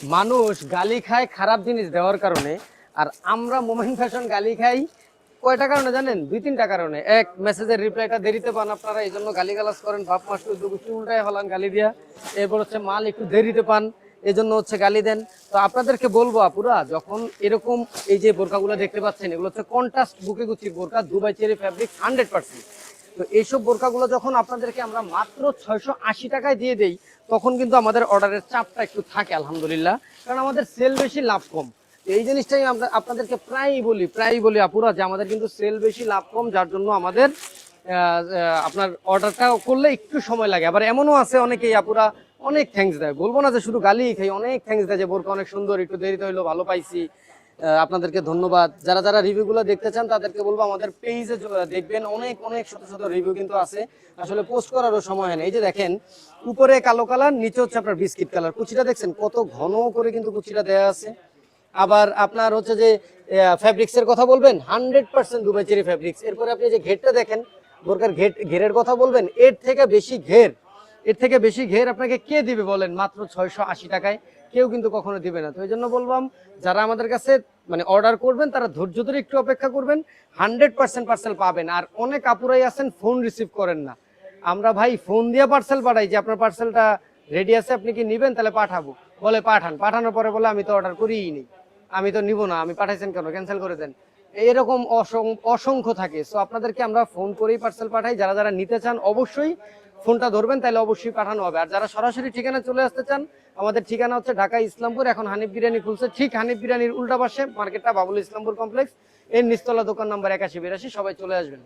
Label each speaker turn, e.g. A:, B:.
A: মানুষ গালি খায় খারাপ জিনিস দেওয়ার কারণে, আর আমরা মোমেন্ট ফ্যাশন গালি খাই কয়টা কারণে জানেন? দুই তিনটা কারণে। এক, মেসেজের রিপ্লাইটা দেরিতে পান আপনারা, এই জন্য গালিগালাজ করেন, বাপ মাস উল্টায় হলান গালি দিয়া। এরপর হচ্ছে মাল একটু দেরিতে পান, এই জন্য হচ্ছে গালি দেন। তো আপনাদেরকে বলবো আপুরা, যখন এরকম এই যে বোরকাগুলো দেখতে পাচ্ছেন, এগুলো হচ্ছে কন্ট্রাস্ট বুকে গুচির বোরকা, দুবাই চেরি ফ্যাব্রিক 100%। তো এইসব বোরকাগুলো যখন আপনাদেরকে আমরা মাত্র 680 টাকায় দিয়ে দেই, তখন কিন্তু আমাদের অর্ডারের চাপটা একটু থাকে আলহামদুলিল্লাহ, কারণ আমাদের সেল বেশি লাভ কম। এই জিনিসটাই আমরা আপনাদেরকে প্রায়ই বলি আপুরা, যে আমাদের কিন্তু সেল বেশি লাভ কম, যার জন্য আমাদের আপনার অর্ডারটা করলে একটু সময় লাগে। আবার এমনও আছে অনেকেই আপুরা অনেক থ্যাঙ্কস দেয়, বলবো না যে শুধু গালি খাই, অনেক থ্যাঙ্কস দেয় যে বোরকা অনেক সুন্দর, একটু দেরিতে হইলো, ভালো পাইছি। আপনাদেরকে ধন্যবাদ। যারা যারা রিভিউগুলো দেখতে চান তাদেরকে বলবো আমাদের পেজে দেখবেন, অনেক অনেক শত শত রিভিউ কিন্তু আছে, আসলে পোস্ট করারও সময় হয় না। এই যে দেখেন, উপরে কালো কালার, নিচে হচ্ছে আপনার বিস্কিট কালার, কুচিটা দেখছেন কত ঘন করে কিন্তু কুচিটা দেয়া আছে। আবার আপনার হচ্ছে যে ফ্যাব্রিক্স এর কথা বলবেন, 100% দুবাই চেরি ফ্যাব্রিক্স। এরপরে আপনি যে ঘেরটা দেখেন, বোরকার ঘেরের কথা বলবেন, এর থেকে বেশি ঘের আপনাকে কে দিবে বলেন মাত্র 680 টাকায়? কেউ কিন্তু কখনো দিবে না। তো এই জন্য বললাম, যারা আমাদের কাছে মানে অর্ডার করবেন তারা ধৈর্য ধরে একটু অপেক্ষা করবেন, 100% পার্সেল পাবেন। আর অনেক আপুরাই আছেন ফোন রিসিভ করেন না, আমরা ভাই ফোন দিয়ে পার্সেল পাঠাই যে আপনার পার্সেলটা রেডি আছে, আপনি কি নিবেন, তাহলে পাঠাবো, বলে পাঠান, পাঠানোর পরে বলে আমি তো অর্ডার করিই নি, আমি তো নিব না, আমি পাঠাইছেন কেন, ক্যান্সেল করে দেন। এরকম অসংখ্য থাকে। সো আপনাদেরকে আমরা ফোন করেই পার্সেল পাঠাই। যারা যারা নিতে চান অবশ্যই ফোনটা ধরবেন, তাহলে অবশ্যই পাঠানো হবে। আর যারা সরাসরি ঠিকানা চলে আসতে চান, আমাদের ঠিকানা হচ্ছে ঢাকা ইসলামপুর। এখন হানিফ বিরিয়ানি খুলছে, ঠিক হানিফ বিরিয়ানির উল্টা পাশে মার্কেটটা, বাবুল ইসলামপুর কমপ্লেক্স, এর নিচতলা, দোকান নাম্বার 8182। সবাই চলে আসবেন।